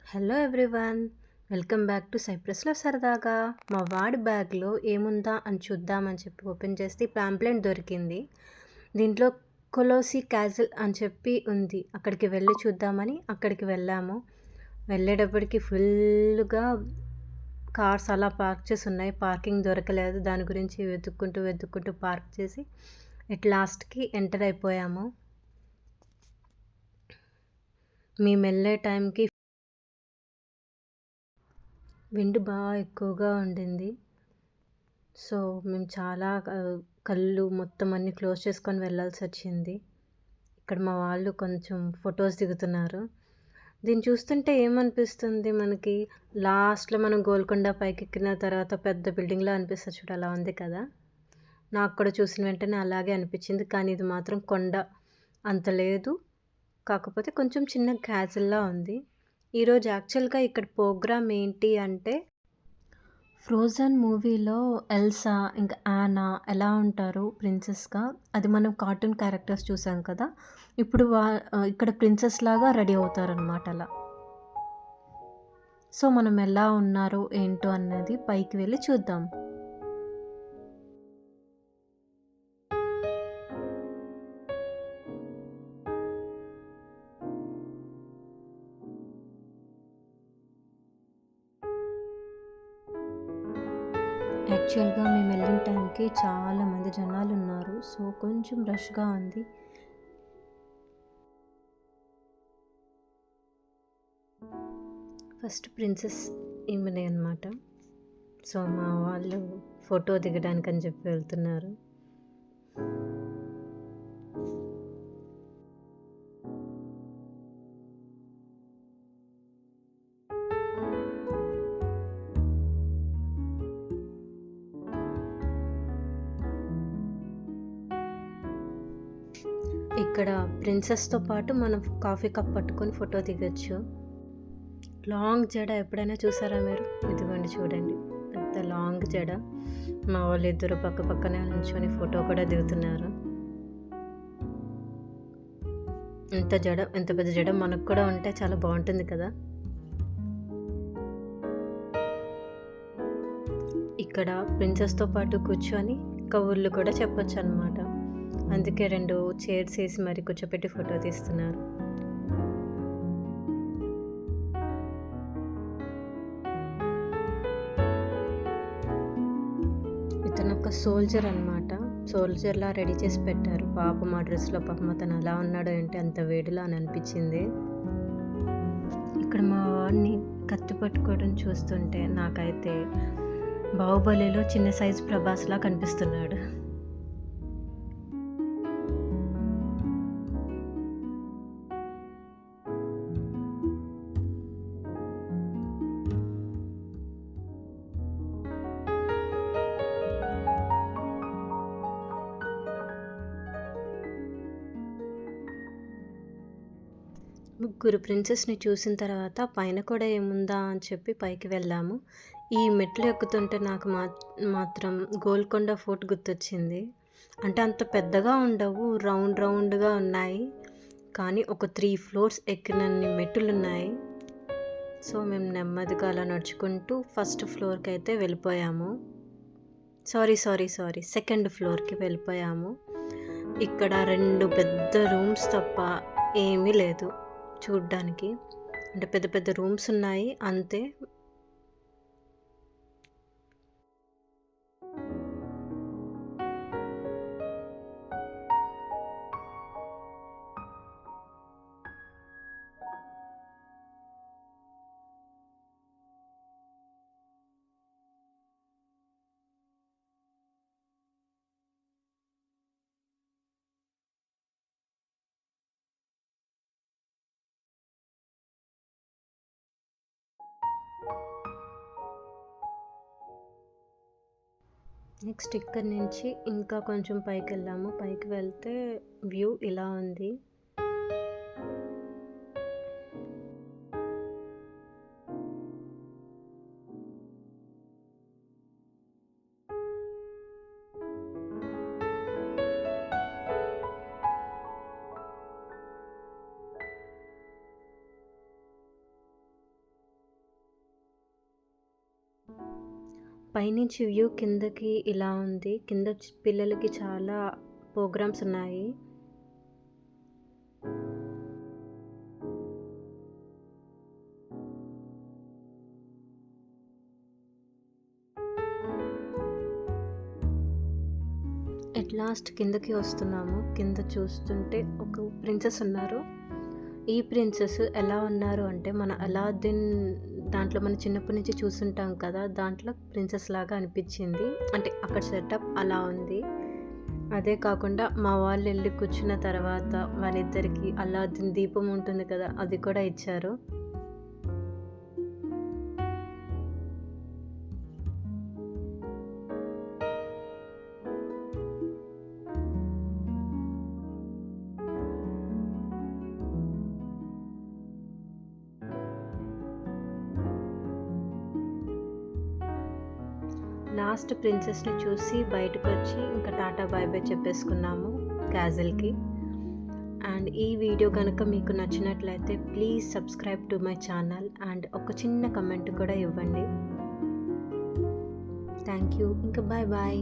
Hello everyone, welcome back to సైప్రస్లో సరదాగా. మా వాడి బ్యాగ్లో ఏముందా అని చూద్దామని చెప్పి ఓపెన్ చేస్తే ప్యాంప్లెట్ దొరికింది. దీంట్లో కొలోసి క్యాజిల్ అని చెప్పి ఉంది. అక్కడికి వెళ్ళి చూద్దామని అక్కడికి వెళ్ళాము. వెళ్ళేటప్పటికి ఫుల్గా కార్స్ అలా పార్క్ చేసి ఉన్నాయి. పార్కింగ్ దొరకలేదు. దాని గురించి వెతుక్కుంటూ పార్క్ చేసి ఎట్ లాస్ట్కి ఎంటర్ అయిపోయాము. మేము వెళ్ళే టైంకి విండ్ బాగా ఎక్కువగా ఉండింది. సో మేము చాలా కళ్ళు మొత్తం అన్నీ క్లోజ్ చేసుకొని వెళ్ళాల్సి వచ్చింది. ఇక్కడ మా వాళ్ళు కొంచెం ఫొటోస్ దిగుతున్నారు. దీన్ని చూస్తుంటే ఏమనిపిస్తుంది మనకి, లాస్ట్లో మనం గోల్కొండ పైకెక్కిన తర్వాత పెద్ద బిల్డింగ్లా అనిపిస్తుంది చూడు, అలా ఉంది కదా. నాకు కూడా చూసిన వెంటనే అలాగే అనిపించింది. కానీ ఇది మాత్రం కొండ అంత లేదు, కాకపోతే కొంచెం చిన్న క్యాజిల్లా ఉంది. ఈరోజు యాక్చువల్గా ఇక్కడ ప్రోగ్రామ్ ఏంటి అంటే, ఫ్రోజన్ మూవీలో ఎల్సా ఇంకా యానా ఎలా ఉంటారు ప్రిన్సెస్గా, అది మనం కార్టూన్ క్యారెక్టర్స్ చూసాం కదా. ఇప్పుడు ఇక్కడ ప్రిన్సెస్ లాగా రెడీ అవుతారనమాట అలా. సో మనం ఎలా ఉన్నారు ఏంటో అన్నది పైకి వెళ్ళి చూద్దాం. యాక్చువల్గా మేము వెళ్ళిన టైంకి చాలామంది జనాలు ఉన్నారు. సో కొంచెం రష్గా ఉంది. ఫస్ట్ ప్రిన్సెస్ ఈమెనే అనమాట. సో మా వాళ్ళు ఫోటో దిగడానికి అని చెప్పి వెళ్తున్నారు. ఇక్కడ ప్రిన్సెస్తో పాటు మనం కాఫీ కప్ పట్టుకొని ఫోటో దిగొచ్చు. లాంగ్ జడ ఎప్పుడైనా చూసారా మీరు? ఇదిగోండి చూడండి, పెద్ద లాంగ్ జడ. మా వాళ్ళు ఇద్దరు పక్క పక్కనే నుంచొని ఫోటో కూడా దిగుతున్నారు. ఎంత పెద్ద జడ మనకు కూడా ఉంటే చాలా బాగుంటుంది కదా. ఇక్కడ ప్రిన్సెస్తో పాటు కూర్చొని కబుర్లు కూడా చెప్పొచ్చు అనమాట. అందుకే 2 చైర్స్ వేసి మరి కూర్చోపెట్టి ఫోటో తీస్తున్నారు. ఇతను ఒక సోల్జర్ అనమాట. సోల్జర్లా రెడీ చేసి పెట్టారు. పాపం ఆ డ్రెస్లో పాపం అతను అలా ఉన్నాడో ఏంటి, అంత వేడిలా అని అనిపించింది. ఇక్కడ మా వాడిని కత్తి పట్టుకోవడం చూస్తుంటే నాకైతే బాహుబలిలో చిన్న సైజు ప్రభాస్లా కనిపిస్తున్నాడు. ముగ్గురు ప్రిన్సెస్ని చూసిన తర్వాత పైన కూడా ఏముందా అని చెప్పి పైకి వెళ్ళాము. ఈ మెట్లు ఎక్కుతుంటే నాకు మాత్రం గోల్కొండ ఫోర్ట్ గుర్తొచ్చింది. అంటే అంత పెద్దగా ఉండవు, రౌండ్గా ఉన్నాయి, కానీ ఒక 3 ఫ్లోర్స్ ఎక్కినన్ని మెట్లు ఉన్నాయి. సో మేము నెమ్మదిగా అలా నడుచుకుంటూ ఫస్ట్ ఫ్లోర్కి అయితే వెళ్ళిపోయాము. సారీ సెకండ్ ఫ్లోర్కి వెళ్ళిపోయాము. ఇక్కడ 2 పెద్ద రూమ్స్ తప్ప ఏమీ లేదు చూడ్డానికి. అంటే పెద్ద పెద్ద రూమ్స్ ఉన్నాయి అంతే. నెక్స్ట్ ఇక్కడి నుంచి ఇంకా కొంచెం పైకి వెళ్ళాము. పైకి వెళ్తే వ్యూ ఇలా ఉంది. పైనుంచి వ్యూ కిందకి ఇలా ఉంది. కింద పిల్లలకి చాలా ప్రోగ్రామ్స్ ఉన్నాయి. ఎట్ లాస్ట్ కిందకి వస్తున్నాము. కింద చూస్తుంటే ఒక ప్రిన్సెస్ ఉన్నారు. ఈ ప్రిన్సెస్ ఎలా ఉన్నారు అంటే మన అలాద్దీన్ దాంట్లో మనం చిన్నప్పటి నుంచి చూస్తుంటాం కదా, దాంట్లో ప్రిన్సెస్ లాగా అనిపించింది. అంటే అక్కడ సెటప్ అలా ఉంది. అదే కాకుండా మా వాళ్ళు వెళ్ళి కూర్చున్న తర్వాత వాళ్ళిద్దరికి అలాద్దీన్ దీపం ఉంటుంది కదా, అది కూడా ఇచ్చారు. లాస్ట్ ప్రిన్సెస్ని చూసి బయటకు వచ్చి ఇంకా టాటా బాయ్ బాయ్ చెప్పేసుకున్నాము క్యాజల్కి. అండ్ ఈ వీడియో కనుక మీకు నచ్చినట్లయితే please subscribe to my channel and ఒక చిన్న కమెంట్ కూడా ఇవ్వండి. Thank you. ఇంకా బాయ్ బాయ్.